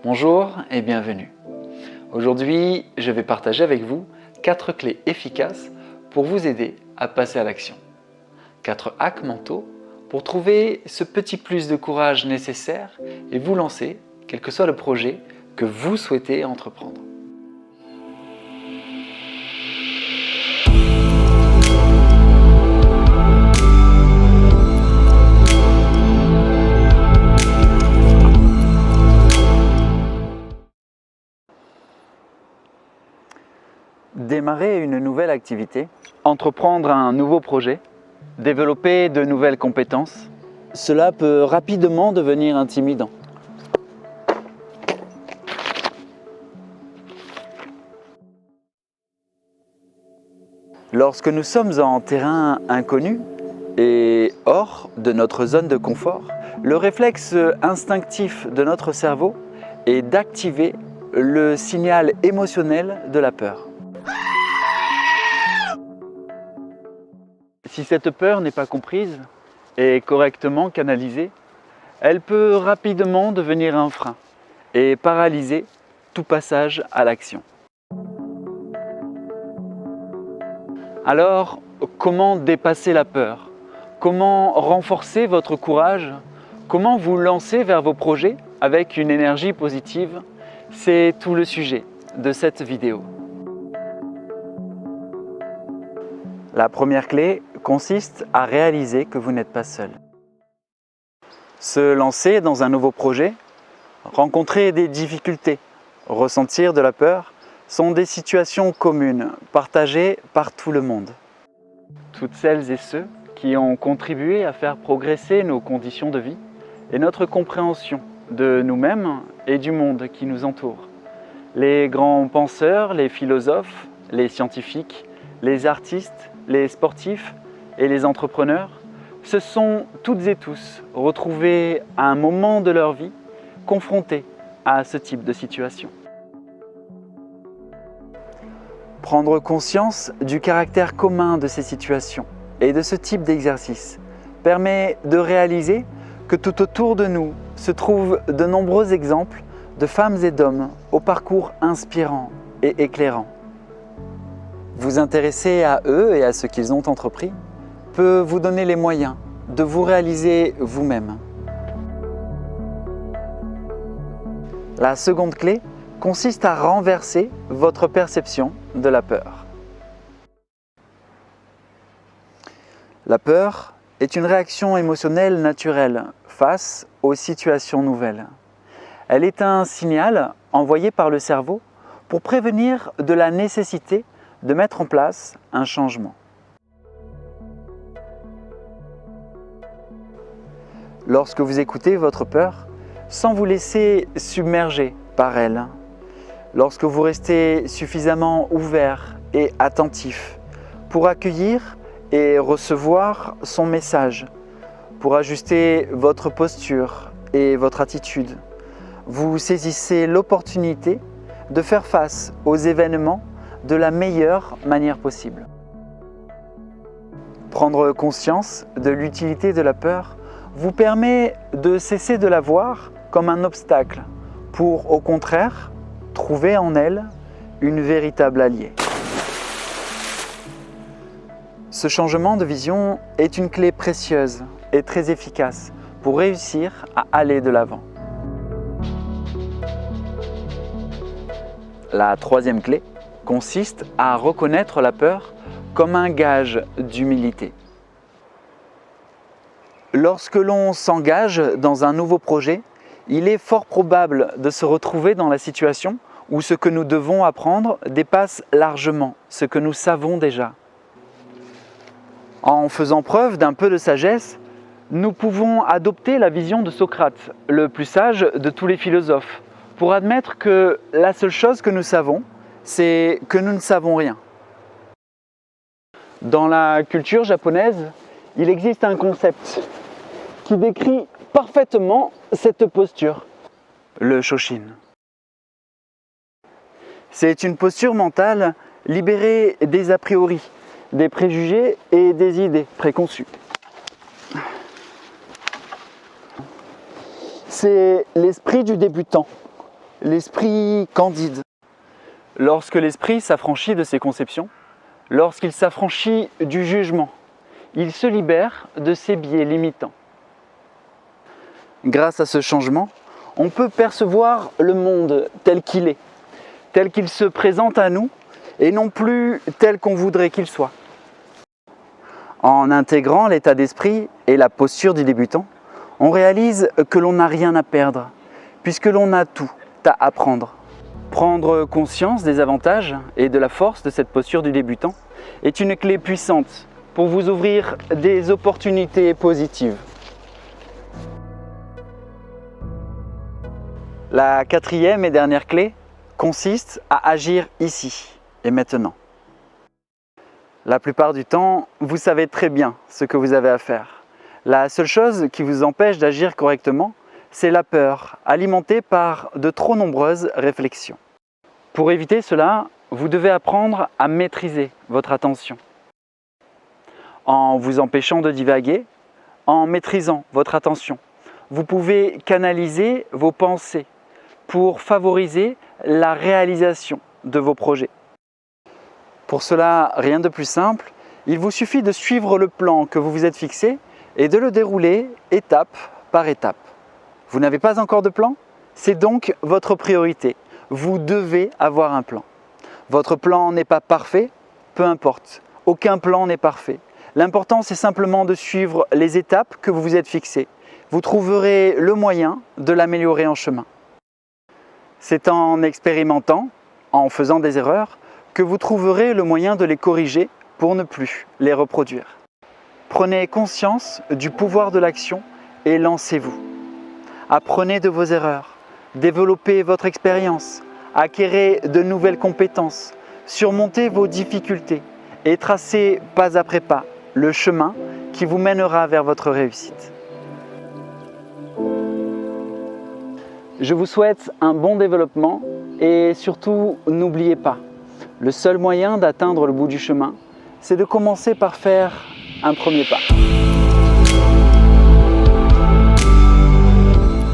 Bonjour et bienvenue. Aujourd'hui, je vais partager avec vous 4 clés efficaces pour vous aider à passer à l'action. 4 hacks mentaux pour trouver ce petit plus de courage nécessaire et vous lancer, quel que soit le projet que vous souhaitez entreprendre. Démarrer une nouvelle activité, entreprendre un nouveau projet, développer de nouvelles compétences, cela peut rapidement devenir intimidant. Lorsque nous sommes en terrain inconnu et hors de notre zone de confort, le réflexe instinctif de notre cerveau est d'activer le signal émotionnel de la peur. Si cette peur n'est pas comprise et correctement canalisée, elle peut rapidement devenir un frein et paralyser tout passage à l'action. Alors, comment dépasser la peur? Comment renforcer votre courage? Comment vous lancer vers vos projets avec une énergie positive? C'est tout le sujet de cette vidéo. La première clé consiste à réaliser que vous n'êtes pas seul. Se lancer dans un nouveau projet, rencontrer des difficultés, ressentir de la peur sont des situations communes, partagées par tout le monde. Toutes celles et ceux qui ont contribué à faire progresser nos conditions de vie et notre compréhension de nous-mêmes et du monde qui nous entoure. Les grands penseurs, les philosophes, les scientifiques, les artistes, les sportifs et les entrepreneurs se sont toutes et tous retrouvés à un moment de leur vie confrontés à ce type de situation. Prendre conscience du caractère commun de ces situations et de ce type d'exercice permet de réaliser que tout autour de nous se trouvent de nombreux exemples de femmes et d'hommes au parcours inspirant et éclairant. Vous intéresser à eux et à ce qu'ils ont entrepris peut vous donner les moyens de vous réaliser vous-même. La seconde clé consiste à renverser votre perception de la peur. La peur est une réaction émotionnelle naturelle face aux situations nouvelles. Elle est un signal envoyé par le cerveau pour prévenir de la nécessité de mettre en place un changement. Lorsque vous écoutez votre peur, sans vous laisser submerger par elle, lorsque vous restez suffisamment ouvert et attentif pour accueillir et recevoir son message, pour ajuster votre posture et votre attitude, vous saisissez l'opportunité de faire face aux événements de la meilleure manière possible. Prendre conscience de l'utilité de la peur vous permet de cesser de la voir comme un obstacle pour, au contraire, trouver en elle une véritable alliée. Ce changement de vision est une clé précieuse et très efficace pour réussir à aller de l'avant. La troisième clé consiste à reconnaître la peur comme un gage d'humilité. Lorsque l'on s'engage dans un nouveau projet, il est fort probable de se retrouver dans la situation où ce que nous devons apprendre dépasse largement ce que nous savons déjà. En faisant preuve d'un peu de sagesse, nous pouvons adopter la vision de Socrate, le plus sage de tous les philosophes, pour admettre que la seule chose que nous savons, c'est que nous ne savons rien. Dans la culture japonaise, il existe un concept qui décrit parfaitement cette posture, le Shoshin. C'est une posture mentale libérée des a priori, des préjugés et des idées préconçues. C'est l'esprit du débutant, l'esprit candide. Lorsque l'esprit s'affranchit de ses conceptions, lorsqu'il s'affranchit du jugement, il se libère de ses biais limitants. Grâce à ce changement, on peut percevoir le monde tel qu'il se présente à nous et non plus tel qu'on voudrait qu'il soit. En intégrant l'état d'esprit et la posture du débutant, on réalise que l'on n'a rien à perdre, puisque l'on a tout à apprendre. Prendre conscience des avantages et de la force de cette posture du débutant est une clé puissante pour vous ouvrir des opportunités positives. La quatrième et dernière clé consiste à agir ici et maintenant. La plupart du temps, vous savez très bien ce que vous avez à faire. La seule chose qui vous empêche d'agir correctement, c'est la peur, alimentée par de trop nombreuses réflexions. Pour éviter cela, vous devez apprendre à maîtriser votre attention. En vous empêchant de divaguer, en maîtrisant votre attention, vous pouvez canaliser vos pensées pour favoriser la réalisation de vos projets. Pour cela, rien de plus simple, il vous suffit de suivre le plan que vous vous êtes fixé et de le dérouler étape par étape. Vous n'avez pas encore de plan? C'est donc votre priorité. Vous devez avoir un plan. Votre plan n'est pas parfait? Peu importe. Aucun plan n'est parfait. L'important, c'est simplement de suivre les étapes que vous vous êtes fixées. Vous trouverez le moyen de l'améliorer en chemin. C'est en expérimentant, en faisant des erreurs, que vous trouverez le moyen de les corriger pour ne plus les reproduire. Prenez conscience du pouvoir de l'action et lancez-vous. Apprenez de vos erreurs, développez votre expérience, acquérez de nouvelles compétences, surmontez vos difficultés et tracez pas après pas le chemin qui vous mènera vers votre réussite. Je vous souhaite un bon développement et surtout n'oubliez pas, le seul moyen d'atteindre le bout du chemin, c'est de commencer par faire un premier pas.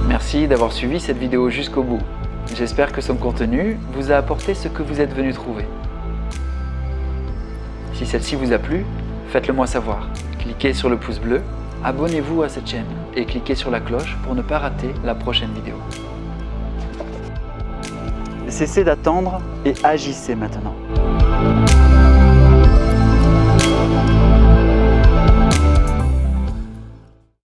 Merci d'avoir suivi cette vidéo jusqu'au bout. J'espère que son contenu vous a apporté ce que vous êtes venu trouver. Si celle-ci vous a plu, faites-le moi savoir. Cliquez sur le pouce bleu, abonnez-vous à cette chaîne et cliquez sur la cloche pour ne pas rater la prochaine vidéo. Cessez d'attendre et agissez maintenant.